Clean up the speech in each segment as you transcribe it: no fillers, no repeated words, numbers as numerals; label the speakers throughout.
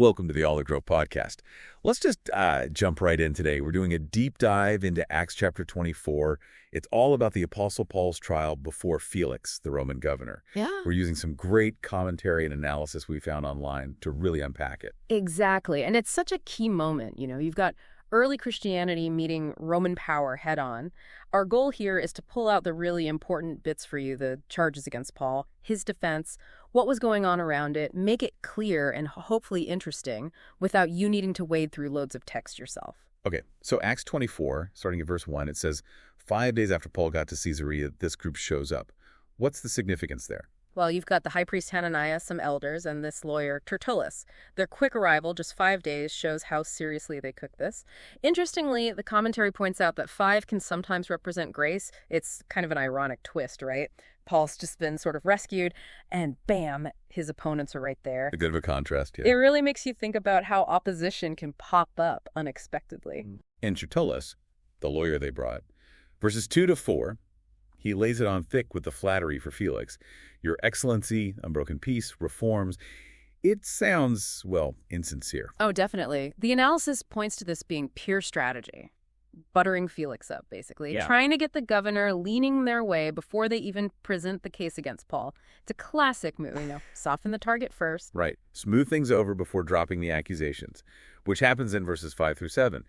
Speaker 1: Welcome to the Olive Grove Podcast. Let's just jump right in today. We're doing a deep dive into Acts chapter 24. It's all about the Apostle Paul's trial before Felix, the Roman governor.
Speaker 2: Yeah.
Speaker 1: We're using some great commentary and analysis we found online to really unpack it.
Speaker 2: Exactly. And it's such a key moment. You've got early Christianity meeting Roman power head on. Our goal here is to pull out the really important bits for you, the charges against Paul, his defense, what was going on around it, make it clear and hopefully interesting without you needing to wade through loads of text yourself.
Speaker 1: Okay, so Acts 24, starting at verse 1, it says, 5 days after Paul got to Caesarea, this group shows up. What's the significance there?
Speaker 2: Well, you've got the high priest Hananiah, some elders, and this lawyer Tertullus. Their quick arrival, just 5 days, shows how seriously they took this. Interestingly, the commentary points out that 5 can sometimes represent grace. It's kind of an ironic twist, right? Paul's just been sort of rescued, and bam, his opponents are right there.
Speaker 1: A bit of a contrast, yeah.
Speaker 2: It really makes you think about how opposition can pop up unexpectedly.
Speaker 1: And Tertullus, the lawyer they brought, verses 2 to 4, he lays it on thick with the flattery for Felix. Your excellency, unbroken peace, reforms. It sounds, well, insincere.
Speaker 2: Oh, definitely. The analysis points to this being pure strategy. Buttering Felix up, basically.
Speaker 1: Yeah.
Speaker 2: Trying to get the governor leaning their way before they even present the case against Paul. It's a classic move, soften the target first.
Speaker 1: Right. Smooth things over before dropping the accusations, which happens in verses 5 through 7.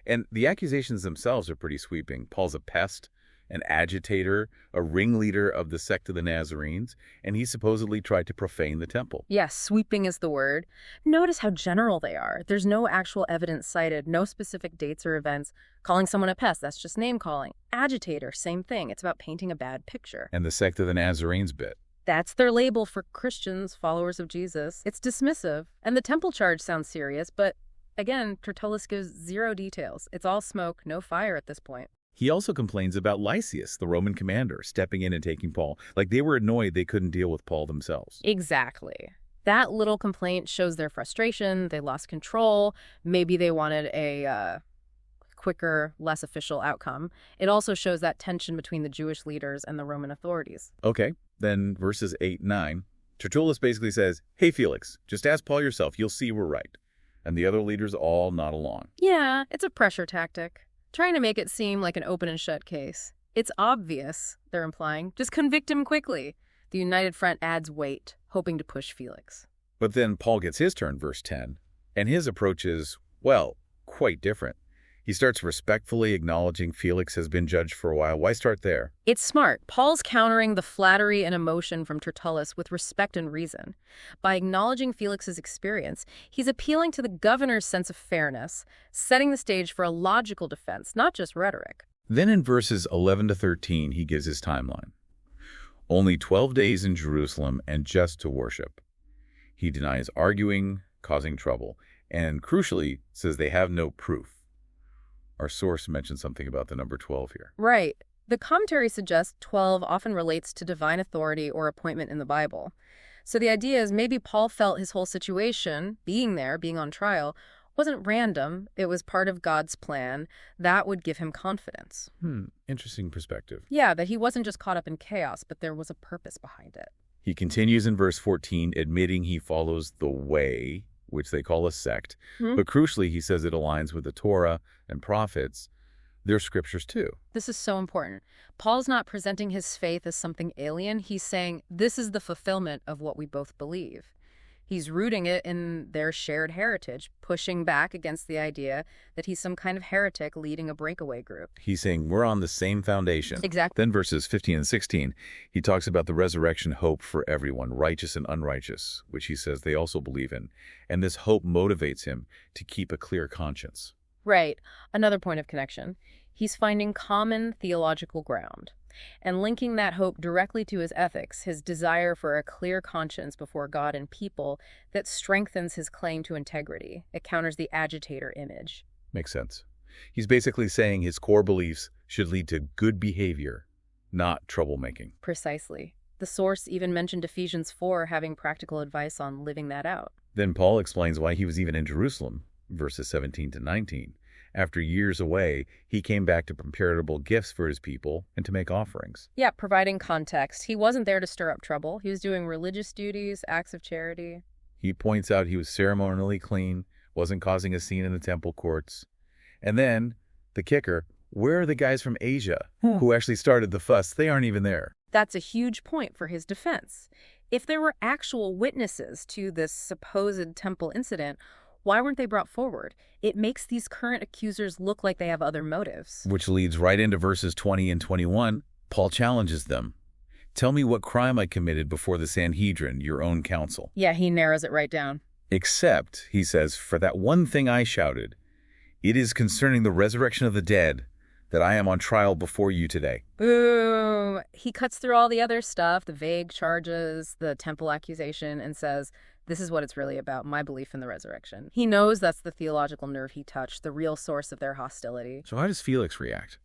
Speaker 1: And the accusations themselves are pretty sweeping. Paul's a pest, an agitator, a ringleader of the sect of the Nazarenes, and he supposedly tried to profane the temple.
Speaker 2: Yes, sweeping is the word. Notice how general they are. There's no actual evidence cited, no specific dates or events. Calling someone a pest, that's just name-calling. Agitator, same thing. It's about painting a bad picture.
Speaker 1: And the sect of the Nazarenes bit.
Speaker 2: That's their label for Christians, followers of Jesus. It's dismissive, and the temple charge sounds serious, but again, Tertullus gives zero details. It's all smoke, no fire at this point.
Speaker 1: He also complains about Lysias, the Roman commander, stepping in and taking Paul. Like they were annoyed they couldn't deal with Paul themselves.
Speaker 2: Exactly. That little complaint shows their frustration. They lost control. Maybe they wanted a quicker, less official outcome. It also shows that tension between the Jewish leaders and the Roman authorities.
Speaker 1: Okay, then verses 8 9. Tertullus basically says, hey, Felix, just ask Paul yourself. You'll see we're right. And the other leaders all nod along.
Speaker 2: Yeah, it's a pressure tactic. Trying to make it seem like an open and shut case. It's obvious, they're implying. Just convict him quickly. The United Front adds weight, hoping to push Felix.
Speaker 1: But then Paul gets his turn, verse 10, and his approach is, well, quite different. He starts respectfully acknowledging Felix has been judged for a while. Why start there?
Speaker 2: It's smart. Paul's countering the flattery and emotion from Tertullus with respect and reason. By acknowledging Felix's experience, he's appealing to the governor's sense of fairness, setting the stage for a logical defense, not just rhetoric.
Speaker 1: Then in verses 11 to 13, he gives his timeline. Only 12 days in Jerusalem and just to worship. He denies arguing, causing trouble, and crucially says they have no proof. Our source mentioned something about the number 12 here.
Speaker 2: Right. The commentary suggests 12 often relates to divine authority or appointment in the Bible. So the idea is maybe Paul felt his whole situation, being there, being on trial, wasn't random. It was part of God's plan. That would give him confidence.
Speaker 1: Interesting perspective.
Speaker 2: Yeah, that he wasn't just caught up in chaos, but there was a purpose behind it.
Speaker 1: He continues in verse 14, admitting he follows the way, which they call a sect. But crucially, he says it aligns with the Torah and prophets, their scriptures too.
Speaker 2: This is so important. Paul's not presenting his faith as something alien. He's saying this is the fulfillment of what we both believe. He's rooting it in their shared heritage, pushing back against the idea that he's some kind of heretic leading a breakaway group.
Speaker 1: He's saying we're on the same foundation.
Speaker 2: Exactly.
Speaker 1: Then verses 15 and 16, he talks about the resurrection hope for everyone, righteous and unrighteous, which he says they also believe in. And this hope motivates him to keep a clear conscience.
Speaker 2: Right. Another point of connection. He's finding common theological ground and linking that hope directly to his ethics, his desire for a clear conscience before God and people that strengthens his claim to integrity. It counters the agitator image.
Speaker 1: Makes sense. He's basically saying his core beliefs should lead to good behavior, not troublemaking.
Speaker 2: Precisely. The source even mentioned Ephesians 4 having practical advice on living that out.
Speaker 1: Then Paul explains why he was even in Jerusalem, verses 17 to 19. After years away, he came back to prepare gifts for his people and to make offerings.
Speaker 2: Yeah, providing context. He wasn't there to stir up trouble. He was doing religious duties, acts of charity.
Speaker 1: He points out he was ceremonially clean, wasn't causing a scene in the temple courts. And then, the kicker, where are the guys from Asia who actually started the fuss? They aren't even there.
Speaker 2: That's a huge point for his defense. If there were actual witnesses to this supposed temple incident, why weren't they brought forward? It makes these current accusers look like they have other motives.
Speaker 1: Which leads right into verses 20 and 21. Paul challenges them. Tell me what crime I committed before the Sanhedrin, your own council.
Speaker 2: Yeah, he narrows it right down.
Speaker 1: Except, he says, for that one thing I shouted, it is concerning the resurrection of the dead that I am on trial before you today.
Speaker 2: Boo! He cuts through all the other stuff, the vague charges, the temple accusation, and says, this is what it's really about, my belief in the resurrection. He knows that's the theological nerve he touched, the real source of their hostility.
Speaker 1: So how does Felix react?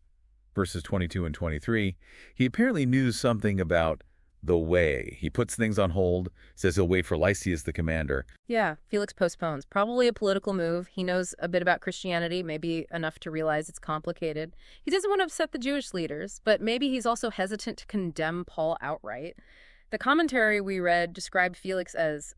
Speaker 1: Verses 22 and 23, he apparently knew something about the way. He puts things on hold, says he'll wait for Lysias the commander.
Speaker 2: Yeah, Felix postpones. Probably a political move. He knows a bit about Christianity, maybe enough to realize it's complicated. He doesn't want to upset the Jewish leaders, but maybe he's also hesitant to condemn Paul outright. The commentary we read described Felix as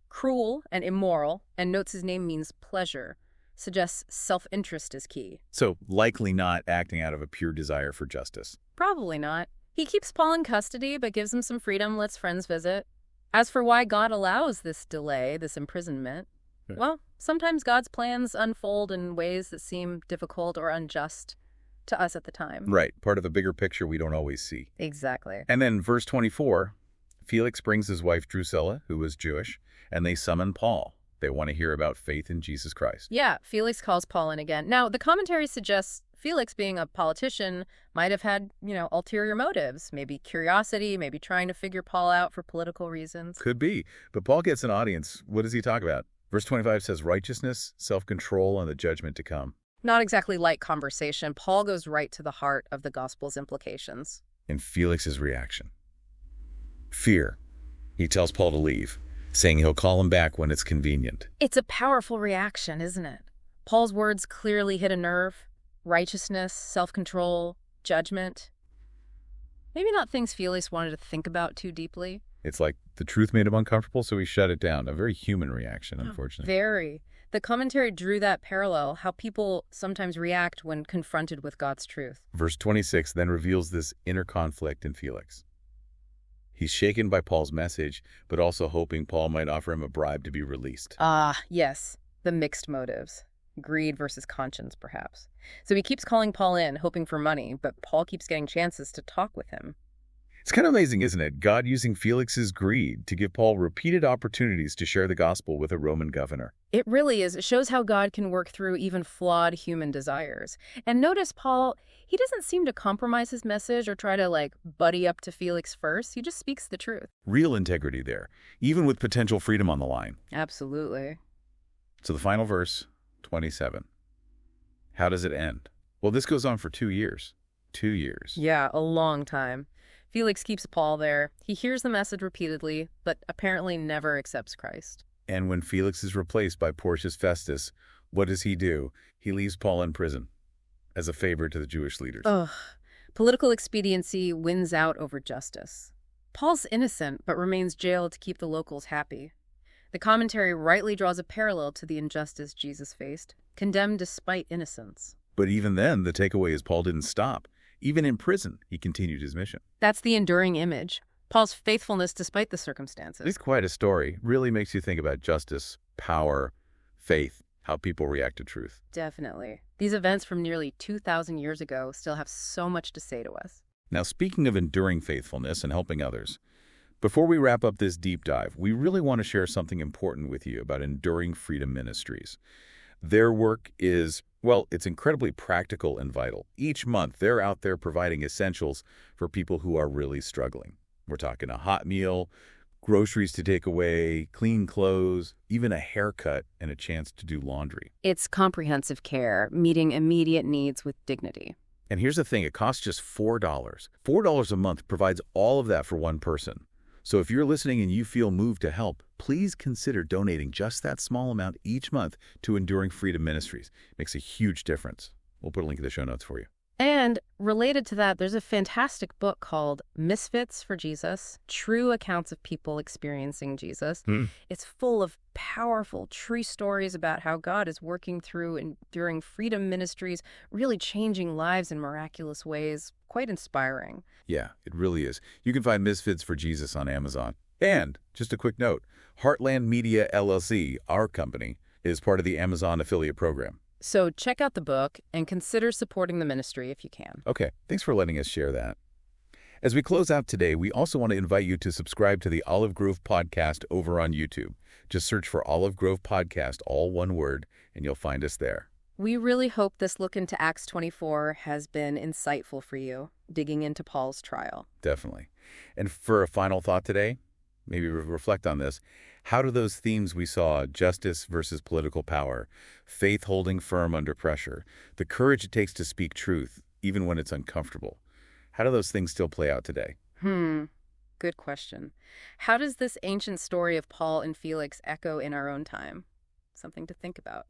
Speaker 2: cruel and immoral, and notes his name means pleasure. Suggests self-interest is key.
Speaker 1: So likely not acting out of a pure desire for justice.
Speaker 2: Probably not. He keeps Paul in custody, but gives him some freedom, lets friends visit. As for why God allows this delay, this imprisonment, well, sometimes God's plans unfold in ways that seem difficult or unjust to us at the time.
Speaker 1: Right, part of a bigger picture we don't always see.
Speaker 2: Exactly.
Speaker 1: And then verse 24, Felix brings his wife Drusilla, who was Jewish, and they summon Paul. They want to hear about faith in Jesus Christ.
Speaker 2: Yeah, Felix calls Paul in again. Now, the commentary suggests Felix, being a politician, might have had, ulterior motives. Maybe curiosity, maybe trying to figure Paul out for political reasons.
Speaker 1: Could be. But Paul gets an audience. What does he talk about? Verse 25 says righteousness, self-control, and the judgment to come.
Speaker 2: Not exactly light conversation. Paul goes right to the heart of the gospel's implications.
Speaker 1: And Felix's reaction. Fear. He tells Paul to leave, saying he'll call him back when it's convenient.
Speaker 2: It's a powerful reaction, isn't it? Paul's words clearly hit a nerve. Righteousness, self-control, judgment. Maybe not things Felix wanted to think about too deeply.
Speaker 1: It's like the truth made him uncomfortable, so he shut it down. A very human reaction, unfortunately.
Speaker 2: Very. The commentary drew that parallel, how people sometimes react when confronted with God's truth.
Speaker 1: Verse 26 then reveals this inner conflict in Felix. He's shaken by Paul's message, but also hoping Paul might offer him a bribe to be released.
Speaker 2: Ah, yes, the mixed motives. Greed versus conscience, perhaps. So he keeps calling Paul in, hoping for money, but Paul keeps getting chances to talk with him.
Speaker 1: It's kind of amazing, isn't it? God using Felix's greed to give Paul repeated opportunities to share the gospel with a Roman governor.
Speaker 2: It really is. It shows how God can work through even flawed human desires. And notice Paul, he doesn't seem to compromise his message or try to, buddy up to Felix first. He just speaks the truth.
Speaker 1: Real integrity there, even with potential freedom on the line.
Speaker 2: Absolutely.
Speaker 1: So the final verse, 27. How does it end? Well, this goes on for 2 years. 2 years.
Speaker 2: Yeah, a long time. Felix keeps Paul there. He hears the message repeatedly, but apparently never accepts Christ.
Speaker 1: And when Felix is replaced by Porcius Festus, what does he do? He leaves Paul in prison as a favor to the Jewish leaders.
Speaker 2: Ugh. Political expediency wins out over justice. Paul's innocent, but remains jailed to keep the locals happy. The commentary rightly draws a parallel to the injustice Jesus faced, condemned despite innocence.
Speaker 1: But even then, the takeaway is Paul didn't stop. Even in prison, he continued his mission.
Speaker 2: That's the enduring image. Paul's faithfulness despite the circumstances.
Speaker 1: It's quite a story. Really makes you think about justice, power, faith, how people react to truth.
Speaker 2: Definitely. These events from nearly 2,000 years ago still have so much to say to us.
Speaker 1: Now, speaking of enduring faithfulness and helping others, before we wrap up this deep dive, we really want to share something important with you about Enduring Freedom Ministries. Their work is, it's incredibly practical and vital. Each month, they're out there providing essentials for people who are really struggling. We're talking a hot meal, groceries to take away, clean clothes, even a haircut and a chance to do laundry.
Speaker 2: It's comprehensive care, meeting immediate needs with dignity.
Speaker 1: And here's the thing, it costs just $4. $4 a month provides all of that for one person. So if you're listening and you feel moved to help, please consider donating just that small amount each month to Enduring Freedom Ministries. It makes a huge difference. We'll put a link in the show notes for you.
Speaker 2: And related to that, there's a fantastic book called Misfits for Jesus, True Accounts of People Experiencing Jesus.
Speaker 1: Hmm.
Speaker 2: It's full of powerful, true stories about how God is working through and during freedom ministries, really changing lives in miraculous ways. Quite inspiring.
Speaker 1: Yeah, it really is. You can find Misfits for Jesus on Amazon. And, just a quick note, Heartland Media LLC, our company, is part of the Amazon affiliate program.
Speaker 2: So check out the book and consider supporting the ministry if you can.
Speaker 1: Okay, thanks for letting us share that. As we close out today, we also want to invite you to subscribe to the Olive Grove Podcast over on YouTube. Just search for Olive Grove Podcast, all one word, and you'll find us there.
Speaker 2: We really hope this look into Acts 24 has been insightful for you, digging into Paul's trial.
Speaker 1: Definitely. And for a final thought today, maybe reflect on this. How do those themes we saw, justice versus political power, faith holding firm under pressure, the courage it takes to speak truth, even when it's uncomfortable, how do those things still play out today?
Speaker 2: Good question. How does this ancient story of Paul and Felix echo in our own time? Something to think about.